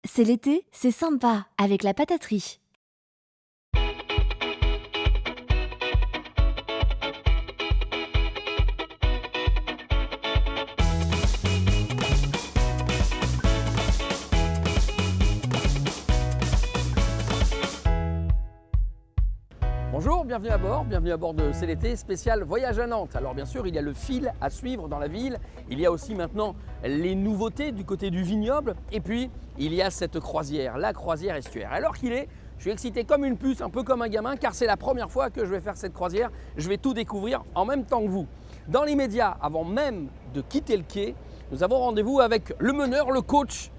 C'est l'été, c'est sympa avec la pataterie. Bonjour, bienvenue à bord de C'est l'été spécial voyage à Nantes. Alors bien sûr, il y a le fil à suivre dans la ville, il y a aussi maintenant les nouveautés du côté du vignoble et puis il y a cette croisière, la croisière estuaire. Alors je suis excité comme une puce, un peu comme un gamin car c'est la première fois que je vais faire cette croisière, je vais tout découvrir en même temps que vous. Dans l'immédiat, avant même de quitter le quai, nous avons rendez-vous avec le meneur, le coach,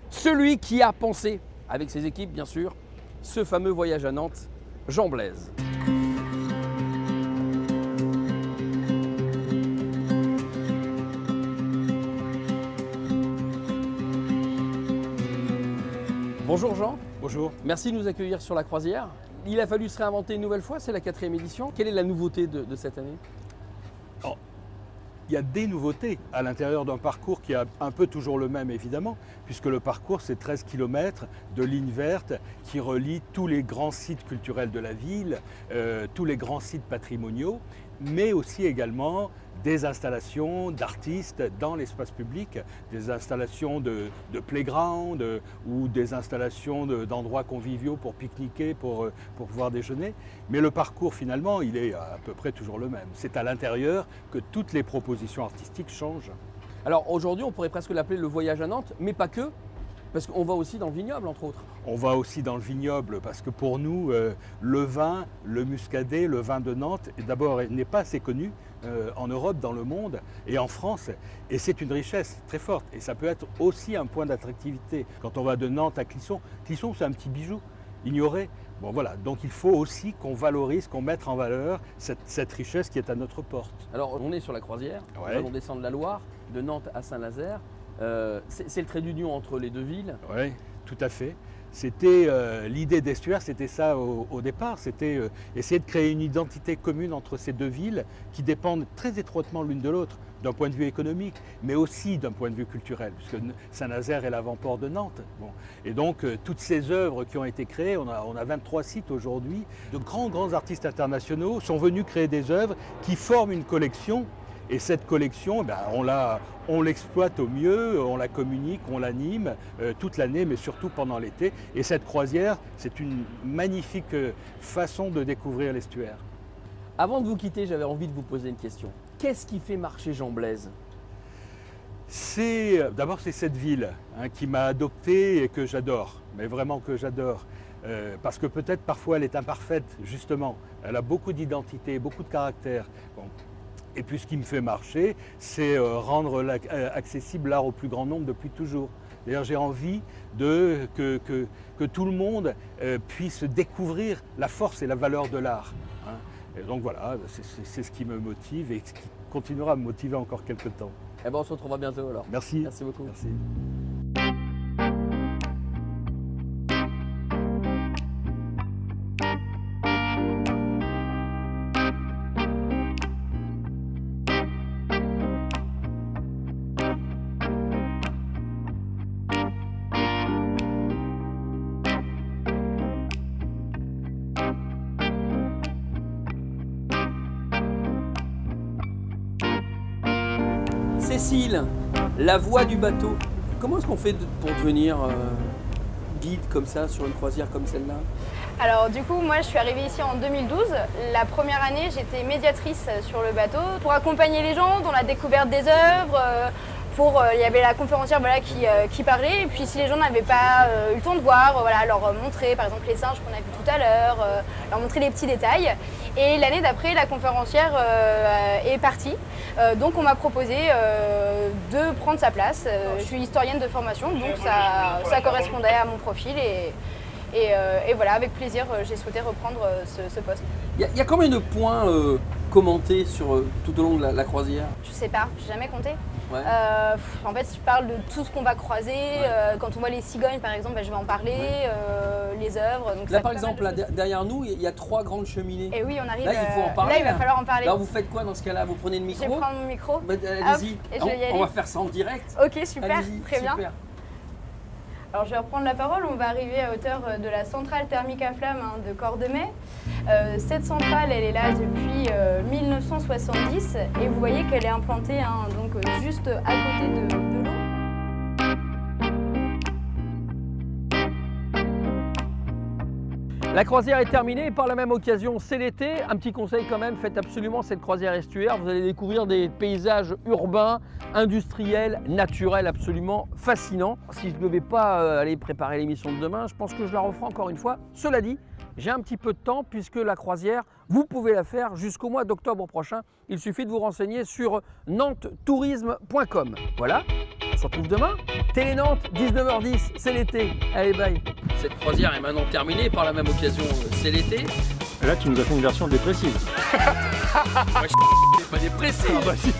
celui qui a pensé, avec ses équipes bien sûr, ce fameux voyage à Nantes, Jean Blaise. Bonjour Jean. Bonjour. Merci de nous accueillir sur la croisière. Il a fallu se réinventer une nouvelle fois, c'est la 4e édition. Quelle est la nouveauté de cette année? Alors, il y a des nouveautés à l'intérieur d'un parcours qui est un peu toujours le même évidemment, puisque le parcours c'est 13 km de lignes vertes qui relient tous les grands sites culturels de la ville, tous les grands sites patrimoniaux, mais aussi également des installations d'artistes dans l'espace public, des installations de playground ou des installations d'endroits conviviaux pour pique-niquer, pour pouvoir déjeuner. Mais le parcours finalement, il est à peu près toujours le même. C'est à l'intérieur que toutes les propositions artistiques changent. Alors aujourd'hui, on pourrait presque l'appeler le voyage à Nantes, mais pas que, parce qu'on va aussi dans le vignoble entre autres. On va aussi dans le vignoble parce que pour nous, le vin, le muscadet, le vin de Nantes, d'abord n'est pas assez connu en Europe, dans le monde et en France. Et c'est une richesse très forte. Et ça peut être aussi un point d'attractivité. Quand on va de Nantes à Clisson, Clisson c'est un petit bijou, ignoré. Bon voilà, donc il faut aussi qu'on valorise, qu'on mette en valeur cette richesse qui est à notre porte. Alors on est sur la croisière, Ouais. Nous allons descendre la Loire, de Nantes à Saint-Nazaire. C'est le trait d'union entre les deux villes. Oui, tout à fait. C'était l'idée d'Estuaire, c'était ça au départ, c'était essayer de créer une identité commune entre ces deux villes qui dépendent très étroitement l'une de l'autre, d'un point de vue économique, mais aussi d'un point de vue culturel, puisque Saint-Nazaire est l'avant-port de Nantes. Bon. Et donc toutes ces œuvres qui ont été créées, on a 23 sites aujourd'hui, de grands artistes internationaux sont venus créer des œuvres qui forment une collection. Et cette collection, on l'exploite au mieux, on la communique, on l'anime toute l'année, mais surtout pendant l'été. Et cette croisière, c'est une magnifique façon de découvrir l'estuaire. Avant de vous quitter, j'avais envie de vous poser une question. Qu'est-ce qui fait marcher Jean Blaise? D'abord, c'est cette ville qui m'a adopté et que j'adore, mais vraiment que j'adore. Parce que peut-être parfois elle est imparfaite, justement. Elle a beaucoup d'identité, beaucoup de caractère. Bon. Et puis ce qui me fait marcher, c'est rendre accessible l'art au plus grand nombre depuis toujours. D'ailleurs, j'ai envie que tout le monde puisse découvrir la force et la valeur de l'art. Et donc voilà, c'est ce qui me motive et ce qui continuera à me motiver encore quelques temps. Eh ben on se retrouvera bientôt alors. Merci. Merci beaucoup. Merci. Cécile, la voix du bateau. Comment est-ce qu'on fait pour devenir guide comme ça, sur une croisière comme celle-là? Alors du coup, moi je suis arrivée ici en 2012. La première année, j'étais médiatrice sur le bateau pour accompagner les gens dans la découverte des œuvres. Il y avait la conférencière qui parlait, et puis si les gens n'avaient pas eu le temps de voir, leur montrer par exemple les singes qu'on a vus tout à l'heure, leur montrer les petits détails. Et l'année d'après, la conférencière est partie, donc on m'a proposé de prendre sa place. Je suis historienne de formation, donc ça correspondait à mon profil et voilà, avec plaisir, j'ai souhaité reprendre ce poste. Il y a combien de points commentés tout au long de la croisière? Je sais pas, j'ai jamais compté. Ouais. En fait, je parle de tout ce qu'on va croiser. Ouais. Quand on voit les cigognes, par exemple, je vais en parler, les œuvres. Donc là, par exemple, derrière nous, il y a 3 grandes cheminées. Et oui, on arrive. Là, il faut en parler. Là, il va falloir en parler. Alors, vous faites quoi dans ce cas-là? Vous prenez le micro? Je vais prendre mon micro. Allez-y. Et je vais y aller. On va faire ça en direct. Ok, super, très bien. Alors je vais reprendre la parole, on va arriver à hauteur de la centrale thermique à flamme de Cordemais. Cette centrale, elle est là depuis 1970 et vous voyez qu'elle est implantée donc juste à côté de l'eau. La croisière est terminée et par la même occasion, c'est l'été. Un petit conseil quand même, faites absolument cette croisière estuaire. Vous allez découvrir des paysages urbains, industriels, naturels absolument fascinants. Si je ne devais pas aller préparer l'émission de demain, je pense que je la referai encore une fois. Cela dit, j'ai un petit peu de temps puisque la croisière, vous pouvez la faire jusqu'au mois d'octobre prochain. Il suffit de vous renseigner sur nantestourisme.com. Voilà, on se retrouve demain. Télé Nantes, 19h10, c'est l'été. Allez, bye. Cette croisière est maintenant terminée, par la même occasion, c'est l'été. Là, tu nous as fait une version dépressive. Moi, je pas dépressif. Ah bah si.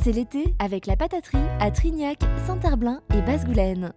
C'est l'été avec la pataterie à Trignac, Saint-Herblain et Basse-Goulaine.